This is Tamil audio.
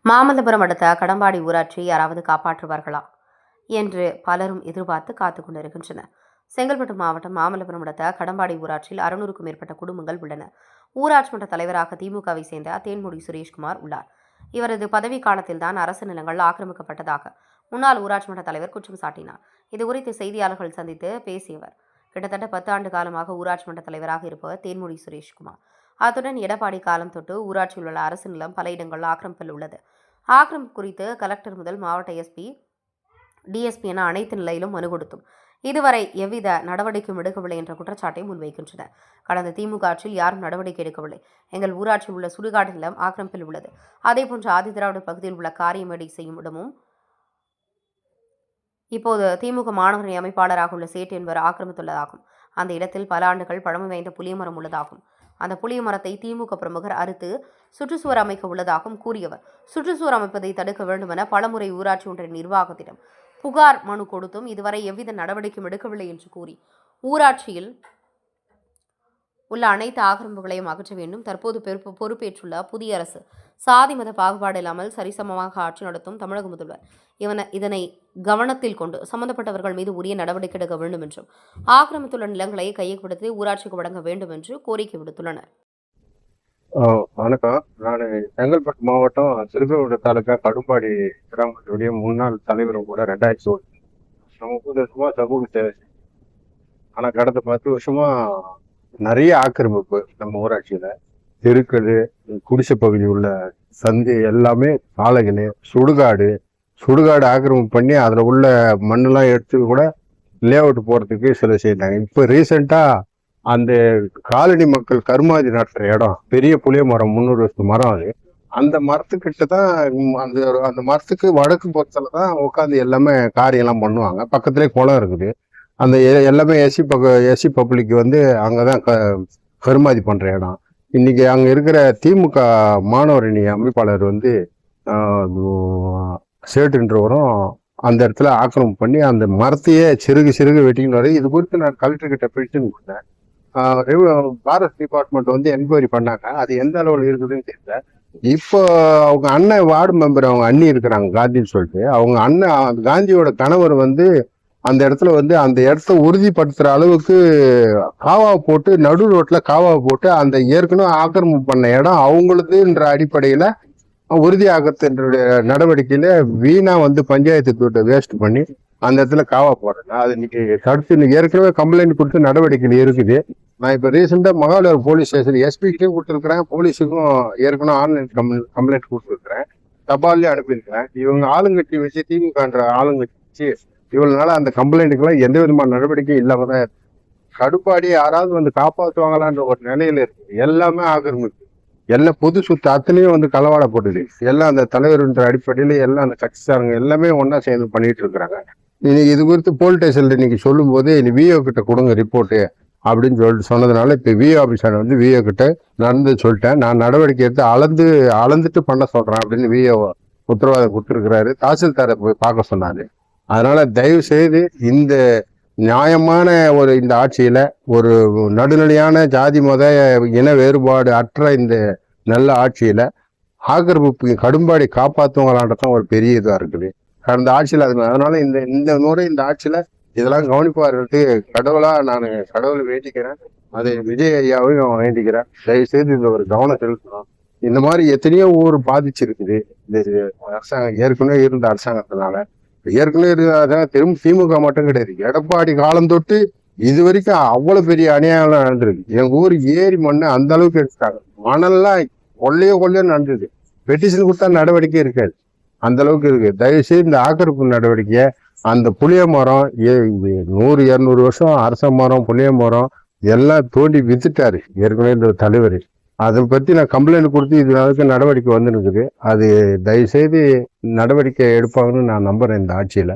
மாமல்லபுரம் அடுத்த கடம்பாடி ஊராட்சியை யாராவது காப்பாற்றுவார்களா என்று பலரும் எதிர்பார்த்து காத்துக் கொண்டிருக்கின்றனர். செங்கல்பட்டு மாவட்டம் மாமல்லபுரம் அடுத்த கடம்பாடி ஊராட்சியில் 600க்கும் மேற்பட்ட குடும்பங்கள் உள்ளன. ஊராட்சி மன்ற தலைவராக திமுகவை சேர்ந்த தேன்மொழி சுரேஷ்குமார் உள்ளார். இவரது பதவி காலத்தில்தான் அரசு நிலங்கள் ஆக்கிரமிக்கப்பட்டதாக முன்னாள் ஊராட்சி மன்ற தலைவர் குற்றம் சாட்டினார். இதுகுறித்து செய்தியாளர்கள் சந்தித்து பேசியவர், கிட்டத்தட்ட 10 ஆண்டு காலமாக ஊராட்சி மன்ற தலைவராக இருப்பவர் தேன்மொழி சுரேஷ்குமார். அத்துடன் எடப்பாடி காலம் தொட்டு ஊராட்சியில் உள்ள அரசு நிலம் பல இடங்கள் ஆக்கிரமிப்பில் உள்ளது. ஆக்கிரமிப்பு குறித்து கலெக்டர் முதல் மாவட்ட எஸ்பி, டிஎஸ்பி என அனைத்து நிலையிலும் மனு கொடுத்தும் இதுவரை எவ்வித நடவடிக்கையும் எடுக்கவில்லை என்ற குற்றச்சாட்டை முன்வைக்கின்றனர். கடந்த திமுக ஆட்சியில் யாரும் நடவடிக்கை எடுக்கவில்லை. எங்கள் ஊராட்சியில் உள்ள சுடுகாடு நிலம் ஆக்கிரமிப்பில் உள்ளது. அதேபோன்று ஆதிதிராவிட பகுதியில் உள்ள காரியமேடை செய்யும் இடமும் இப்போது திமுக மாணவரணி அமைப்பாளராக உள்ள சேட் என்பவர் ஆக்கிரமித்துள்ளதாகும். அந்த இடத்தில் பல ஆண்டுகள் பழமை வாய்ந்த புளியமரம் உள்ளதாகும். அந்த புளிய மரத்தை திமுக பிரமுகர் அறுத்து சுற்றுச்சுவர் அமைக்க உள்ளதாகவும் கூறியவர், சுற்றுச்சுவர் அமைப்பதை தடுக்க வேண்டும் என பலமுறை ஊராட்சி ஒன்றிய நிர்வாகத்திடம் புகார் மனு கொடுத்தும் இதுவரை எவ்வித நடவடிக்கையும் எடுக்கவில்லை என்று கூறி ஊராட்சியில் உள்ள அனைத்து ஆக்கிரமிப்புகளையும் அகற்ற வேண்டும். தற்போது பொறுப்பேற்றுள்ள புதிய அரசு சாதி மத பாகுபாடு இல்லாமல் சரிசமமாக ஆட்சி நடத்தும் தமிழக முதல்வர் இதனை கவனத்தில் கொண்டு சம்பந்தப்பட்டவர்கள் மீது உரிய நடவடிக்கை எடுக்க வேண்டும் என்றும் ஆக்கிரமித்துள்ள நிலங்களை கையகப்படுத்தி ஊராட்சிக்கு வழங்க வேண்டும் என்று கோரிக்கை விடுத்துள்ளனர். வணக்கம். நான் செங்கல்பட்டு மாவட்டம் திருப்பூர் தாலுக்கா கடும்பாடி கிராமத்துடைய முன்னாள் தலைவரும் கூட 2001 நம்ம 30 வருஷமா சமூக சேவை. ஆனால் கடந்த 10 வருஷமா நிறைய ஆக்கிரமிப்பு நம்ம ஊராட்சியில தெருக்கள், குடிசை பகுதி உள்ள சந்தை எல்லாமே சாலைகள், சுடுகாடு ஆக்கிரமிப்பு பண்ணி அதில் உள்ள மண்ணெல்லாம் எடுத்து கூட லேஅவுட் போகிறதுக்கு சில செய்தாங்க. இப்போ ரீசெண்டாக அந்த காலனி மக்கள் கருமாதி நட்டுற இடம் பெரிய புளிய மரம், 300 வருஷத்து மரம். அது அந்த மரத்துக்கிட்ட தான் அந்த மரத்துக்கு வடக்கு புறத்துல தான் உட்காந்து எல்லாமே காரியெல்லாம் பண்ணுவாங்க. பக்கத்துலேயே குளம் இருக்குது. அந்த எல்லாமே எஸ்சி பப்ளிக் வந்து அங்கதான் கருமாதி பண்ற இடம். இன்னைக்கு அங்க இருக்கிற திமுக மாணவரணி அமைப்பாளர் வந்து சேட்டுன்றவரும் அந்த இடத்துல ஆக்கிரமிப்பு பண்ணி அந்த மரத்தையே சிறுகு வெட்டின்னு. இது குறித்து நான் கலெக்டர் கிட்ட பெட்டிஷன் கொடுத்தேன். ஃபாரஸ்ட் டிபார்ட்மெண்ட் வந்து என்கொயரி பண்ணாங்க. அது எந்த அளவில் இருக்குதுன்னு தெரியல. இப்போ அவங்க அண்ணன் வார்டு மெம்பர், அவங்க அண்ணி இருக்கிறாங்க காந்தின்னு சொல்லிட்டு, அவங்க அண்ணன் காந்தியோட கணவர் வந்து அந்த இடத்துல வந்து அந்த இடத்த உறுதிப்படுத்துற அளவுக்கு காவா போட்டு, நடு ரோட்ல காவா போட்டு அந்த ஏற்கனவே ஆக்கிரமிப்பு பண்ண இடம் அவங்களுதுன்ற அடிப்படையில உறுதியாகத்தினுடைய நடவடிக்கையில வீணா வந்து பஞ்சாயத்து துட்டை வேஸ்ட் பண்ணி அந்த இடத்துல காவா போடுறேன். அது இன்னைக்கு தடுத்து ஏற்கனவே கம்ப்ளைண்ட் கொடுத்து நடவடிக்கையில் இருக்குது. நான் இப்போ ரீசெண்டாக மகாபலிபுரம் போலீஸ் ஸ்டேஷன் எஸ்பிக்கும் கொடுத்துருக்குறேன், போலீஸுக்கும் ஏற்கனவே ஆன்லைன் கம்ப்ளைண்ட் கொடுத்துருக்குறேன், தபால்லையும் அனுப்பியிருக்கிறேன். இவங்க ஆளுங்கட்சி வச்சு, திமுகன்ற ஆளுங்கட்சி வச்சு இவ்வளவு நாள அந்த கம்ப்ளைண்ட்டுக்கெல்லாம் எந்த விதமான நடவடிக்கையும் இல்லாம தான் இருக்கு. கடுப்பாடி யாராவது வந்து காப்பாற்றுவாங்களான்ற ஒரு நிலையில இருக்கு. எல்லாமே ஆக்கிரமிப்பு, எல்லாம் பொது சொத்து அத்தனையும் வந்து களவாடப்பட்டது. எல்லாம் அந்த தலைவர்ன்ற அடிப்படையில எல்லாம் அந்த கட்சிக்காரங்க எல்லாமே ஒன்னா சேர்ந்து பண்ணிட்டு இருக்கிறாங்க. இன்னைக்கு இது குறித்து போலீஸ் ஸ்டேஷன்ல இன்னைக்கு சொல்லும் போது இனி விஓ கிட்ட கொடுங்க ரிப்போர்ட்டு அப்படின்னு சொல்லிட்டு சொன்னதுனால இப்ப விஓ ஆபீஸர் வந்து விஓ கிட்ட நடந்து சொல்லிட்டேன். நான் நடவடிக்கை எடுத்து அளந்துட்டு பண்ண சொல்றேன் அப்படின்னு விஓ உத்தரவாதம் கொடுத்துருக்கிறாரு. தாசில்தாரை போய் பார்க்க சொன்னாரு. அதனால தயவு செய்து இந்த நியாயமான இந்த ஆட்சியில ஒரு நடுநிலையான ஜாதி மத இன வேறுபாடு அற்ற இந்த நல்ல ஆட்சியில ஆக்கிரமிப்பு கடும்பாடி காப்பாற்றுவங்களான்றதான் ஒரு பெரிய இதா இருக்குது கடந்த ஆட்சியில. அதனால இந்த முறை இந்த ஆட்சியில இதெல்லாம் கவனிப்பாருக்கு நான் கடவுளை வேண்டிக்கிறேன். அது விஜய் ஐயாவையும் வேண்டிக்கிறேன். தயவு செய்து இந்த ஒரு கவனம் செலுத்தணும். இந்த மாதிரி எத்தனையோ ஊர் பாதிச்சிருக்குது இந்த அரசாங்கம், ஏற்கனவே இருந்த அரசாங்கத்தினால. ஏற்கனவே இருந்தாதான் திமுக மட்டும் கிடையாது, எடப்பாடி காலம் தொட்டு இது வரைக்கும் அவ்வளவு பெரிய அநியாயம் நடந்திருக்கு. எங்க ஊர் ஏரி மண்ணு அந்த அளவுக்கு எடுத்துட்டாங்க. மணல்லாம் கொள்ளையோ நடந்தது. பெட்டிஷன் கொடுத்தா நடவடிக்கை இருக்காது, அந்த அளவுக்கு இருக்கு. தயவு செய்து இந்த ஆக்கிரமிப்பு நடவடிக்கைய அந்த புளிய மரம் 100-200 வருஷம் அரச மரம், புளிய மரம் எல்லாம் தோண்டி வித்துட்டாரு ஏற்கனவே இந்த தலைவர். அதை பத்தி நான் கம்ப்ளைண்ட் கொடுத்து இதுக்கு நடவடிக்கை வந்துருக்குது. அது தயவு செய்து நடவடிக்கை எடுப்பாங்கன்னு நான் நம்புறேன் இந்த ஆட்சியில.